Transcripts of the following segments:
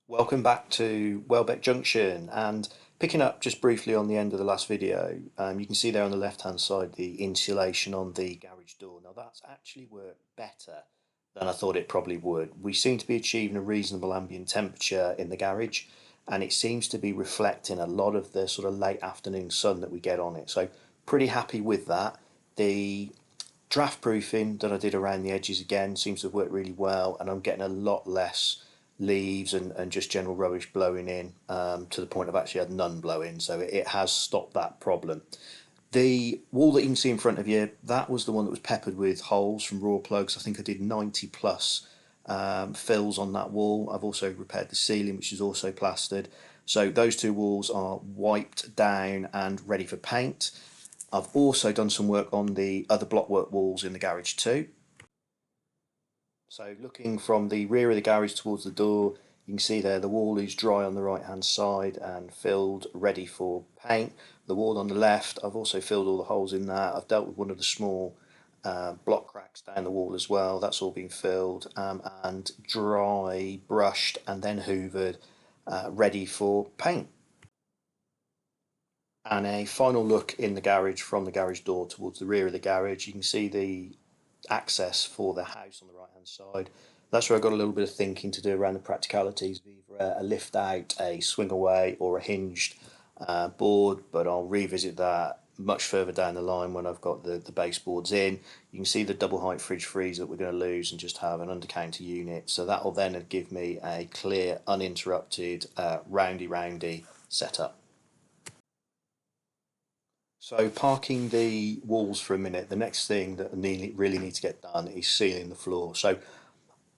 Welcome back to Welbeck Junction, and picking up just briefly on the end of the last video, you can see there on the left hand side the insulation on the garage door. Now that's actually worked better than I thought it probably would. We seem to be achieving a reasonable ambient temperature in the garage, and it seems to be reflecting a lot of the sort of late afternoon sun that we get on it, so pretty happy with that. The draft proofing that I did around the edges again seems to have worked really well, and I'm getting a lot less leaves and just general rubbish blowing in, to the point I've actually had none blow in, so it has stopped that problem. The wall that you can see in front of you, that was the one that was peppered with holes from raw plugs. I think I did 90 plus fills on that wall. I've also repaired the ceiling, which is also plastered. So those two walls are wiped down and ready for paint. I've also done some work on the other blockwork walls in the garage too. So looking from the rear of the garage towards the door, you can see there the wall is dry on the right hand side and filled, ready for paint. The wall on the left, I've also filled all the holes in that. I've dealt with one of the small block cracks down the wall as well. That's all been filled and dry brushed and then hoovered, ready for paint. And a final look in the garage from the garage door towards the rear of the garage. You can see the access for the house on the right hand side. That's where I've got a little bit of thinking to do around the practicalities of either a lift out, a swing away, or a hinged board, but I'll revisit that much further down the line when I've got the baseboards in. You can see the double height fridge freezer that we're going to lose and just have an under counter unit, so that will then give me a clear, uninterrupted, roundy setup. So parking the walls for a minute, the next thing that I really need to get done is sealing the floor. So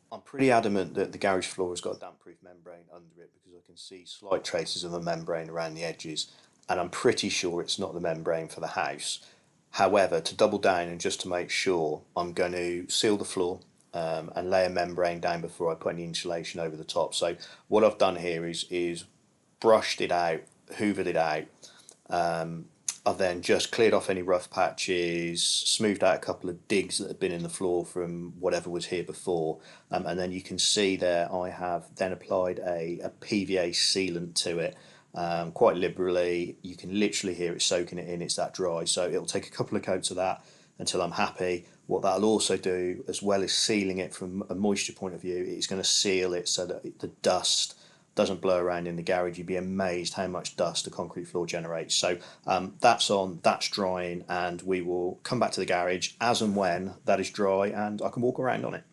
I'm pretty adamant that the garage floor has got a damp-proof membrane under it because I can see slight traces of a membrane around the edges, and I'm pretty sure it's not the membrane for the house. However, to double down and just to make sure, I'm going to seal the floor and lay a membrane down before I put any insulation over the top. So what I've done here is brushed it out, hoovered it out. I've then just cleared off any rough patches, smoothed out a couple of digs that had been in the floor from whatever was here before, and then you can see there I have then applied a PVA sealant to it, quite liberally. You can literally hear it soaking it in, it's that dry, so it'll take a couple of coats of that until I'm happy. What that'll also do, as well as sealing it from a moisture point of view, it's going to seal it so that the dust doesn't blow around in the garage. You'd be amazed how much dust a concrete floor generates. So that's on, that's drying, and we will come back to the garage as and when that is dry and I can walk around on it.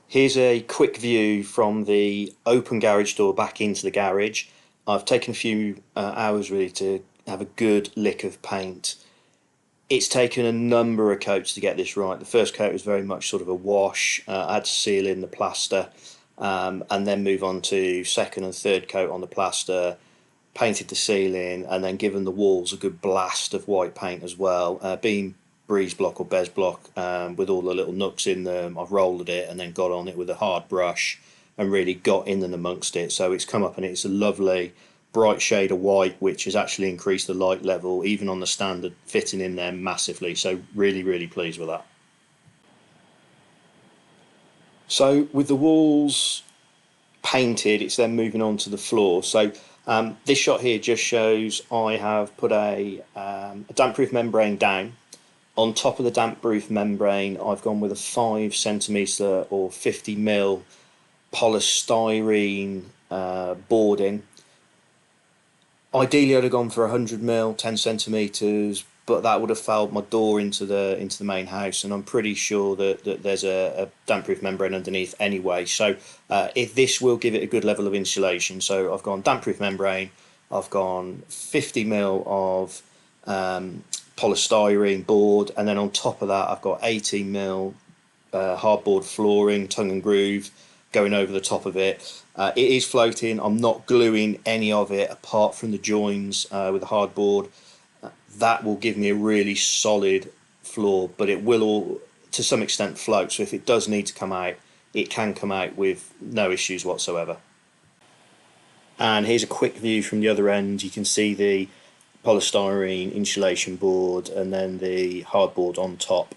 Here's a quick view from the open garage door back into the garage. I've taken a few hours really to have a good lick of paint. It's taken a number of coats to get this right. The first coat was very much sort of a wash. I had to seal in the plaster and then move on to second and third coat on the plaster, painted the ceiling, and then given the walls a good blast of white paint as well. Being breeze block or bez block with all the little nooks in them, I've rolled it and then got on it with a hard brush and really got in and amongst it. So it's come up and it's a lovely bright shade of white, which has actually increased the light level even on the standard fitting in there massively, so really pleased with that. So with the walls painted, it's then moving on to the floor. So this shot here just shows I have put a damp-proof membrane down. On top of the damp-proof membrane, I've gone with a 5cm or 50mm polystyrene boarding. Ideally, I'd have gone for 100mm, 10cm, but that would have fouled my door into the main house, and I'm pretty sure that there's a damp-proof membrane underneath anyway. So if this will give it a good level of insulation. So I've gone damp-proof membrane, I've gone 50mm of polystyrene board, and then on top of that I've got 18mm hardboard flooring, tongue and groove, going over the top of it. It is floating. I'm not gluing any of it apart from the joins with the hardboard. That will give me a really solid floor, but it will all to some extent float, so if it does need to come out, it can come out with no issues whatsoever. And here's a quick view from the other end. You can see the polystyrene insulation board and then the hardboard on top,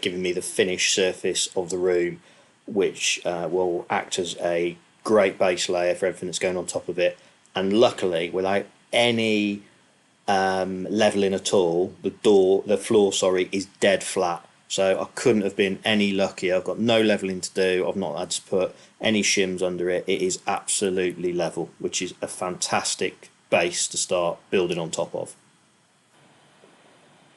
giving me the finished surface of the room. which will act as a great base layer for everything that's going on top of it. And luckily, without any leveling at all, the floor, sorry, is dead flat. So I couldn't have been any luckier. I've got no leveling to do. I've not had to put any shims under it. It is absolutely level, which is a fantastic base to start building on top of.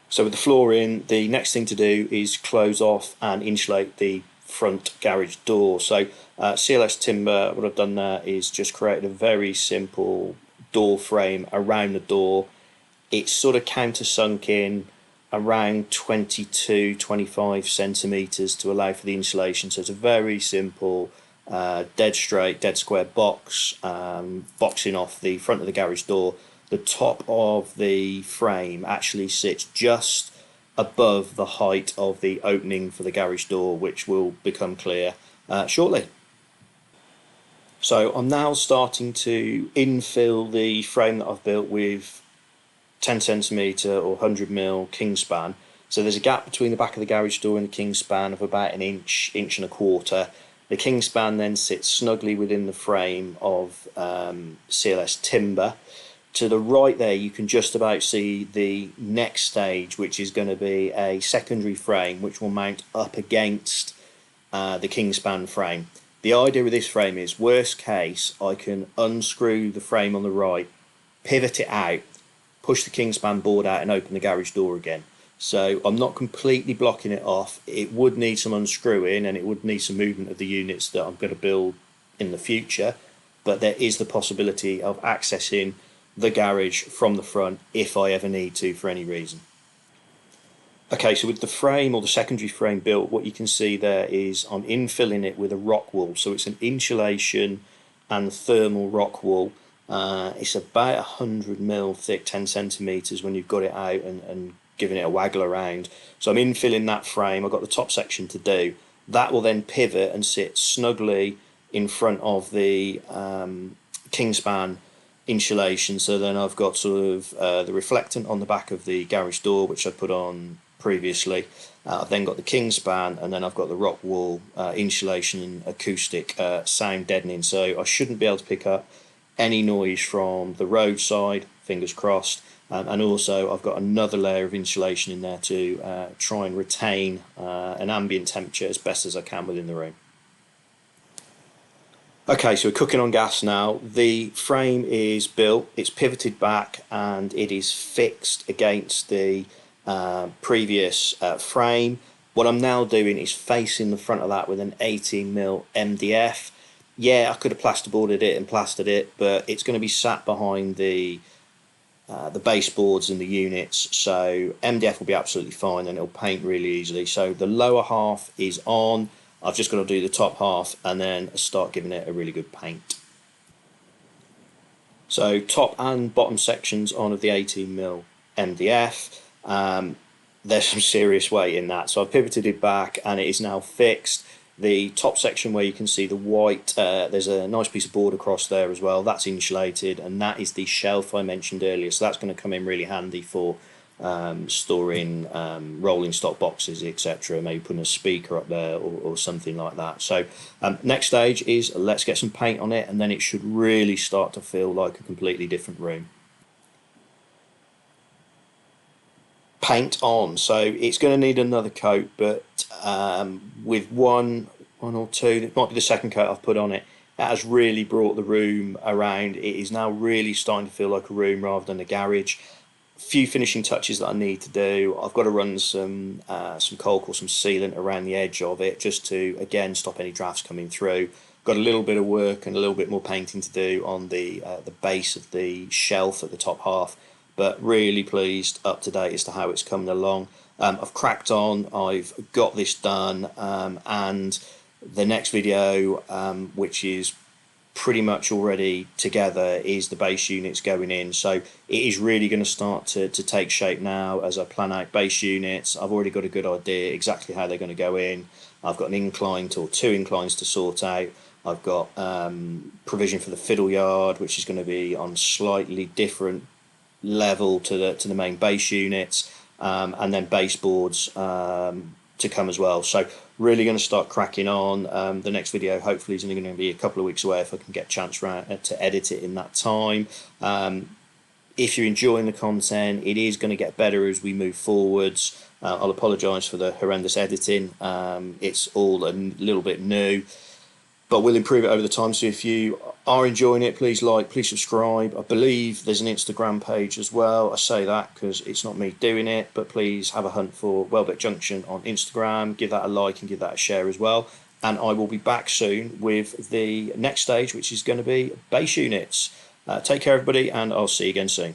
So with the floor in, the next thing to do is close off and insulate the front garage door. So CLS Timber, what I've done there is just created a very simple door frame around the door. It's sort of countersunk in around 22-25 centimetres to allow for the insulation. So it's a very simple dead straight, dead square box, boxing off the front of the garage door. The top of the frame actually sits just above the height of the opening for the garage door, which will become clear shortly. So I'm now starting to infill the frame that I've built with 10 centimetre or 100mm Kingspan. So there's a gap between the back of the garage door and the Kingspan of about an inch, inch and a quarter. The Kingspan then sits snugly within the frame of CLS Timber. To the right there, you can just about see the next stage, which is going to be a secondary frame, which will mount up against the Kingspan frame. The idea with this frame is, worst case, I can unscrew the frame on the right, pivot it out, push the Kingspan board out and open the garage door again. So I'm not completely blocking it off. It would need some unscrewing and it would need some movement of the units that I'm going to build in the future, but there is the possibility of accessing the garage from the front if I ever need to for any reason. Okay, so with the frame or the secondary frame built, what you can see there is I'm infilling it with a rock wool. So it's an insulation and thermal rock wool. It's about 100mm thick, 10 centimetres when you've got it out and giving it a waggle around. So I'm infilling that frame. I've got the top section to do. That will then pivot and sit snugly in front of the Kingspan insulation. So then I've got sort of the reflectant on the back of the garage door, which I put on previously. I've then got the Kingspan, and then I've got the rock wool insulation and acoustic sound deadening. So I shouldn't be able to pick up any noise from the roadside, fingers crossed. And also I've got another layer of insulation in there to try and retain an ambient temperature as best as I can within the room. Okay, so we're cooking on gas now. The frame is built, it's pivoted back, and it is fixed against the previous frame. What I'm now doing is facing the front of that with an 18mm MDF. Yeah, I could have plasterboarded it and plastered it, but it's going to be sat behind the baseboards and the units, so MDF will be absolutely fine and it'll paint really easily. So the lower half is on. I've just got to do the top half and then start giving it a really good paint. So top and bottom sections on of the 18mm MDF. There's some serious weight in that, so I've pivoted it back and it is now fixed. The top section where you can see the white, there's a nice piece of board across there as well. That's insulated, and that is the shelf I mentioned earlier. So that's going to come in really handy for storing rolling stock boxes, etc. Maybe putting a speaker up there or something like that. So next stage is let's get some paint on it, and then it should really start to feel like a completely different room. Paint on, so it's going to need another coat, but with one or two, it might be the second coat I've put on it, that has really brought the room around. It is now really starting to feel like a room rather than a garage. A few finishing touches that I need to do. I've got to run some caulk or some sealant around the edge of it just to again stop any drafts coming through. Got a little bit of work and a little bit more painting to do on the base of the shelf at the top half, but really pleased, up to date as to how it's coming along. I've cracked on, I've got this done, and the next video, which is pretty much already together, is the base units going in. So it is really going to start to take shape now as I plan out base units. I've already got a good idea exactly how they're going to go in. I've got an incline or two inclines to sort out. I've got provision for the fiddle yard, which is going to be on slightly different level to the main base units, and then baseboards to come as well. So really going to start cracking on. The next video hopefully is only going to be a couple of weeks away if I can get a chance to edit it in that time. If you're enjoying the content, it is going to get better as we move forwards. I'll apologise for the horrendous editing. It's all a little bit new, but we'll improve it over the time. So if you are enjoying it, please like, please subscribe. I believe there's an Instagram page as well. I say that because it's not me doing it, but please have a hunt for Welbeck Junction on Instagram. Give that a like and give that a share as well. And I will be back soon with the next stage, which is going to be base units. Take care, everybody, and I'll see you again soon.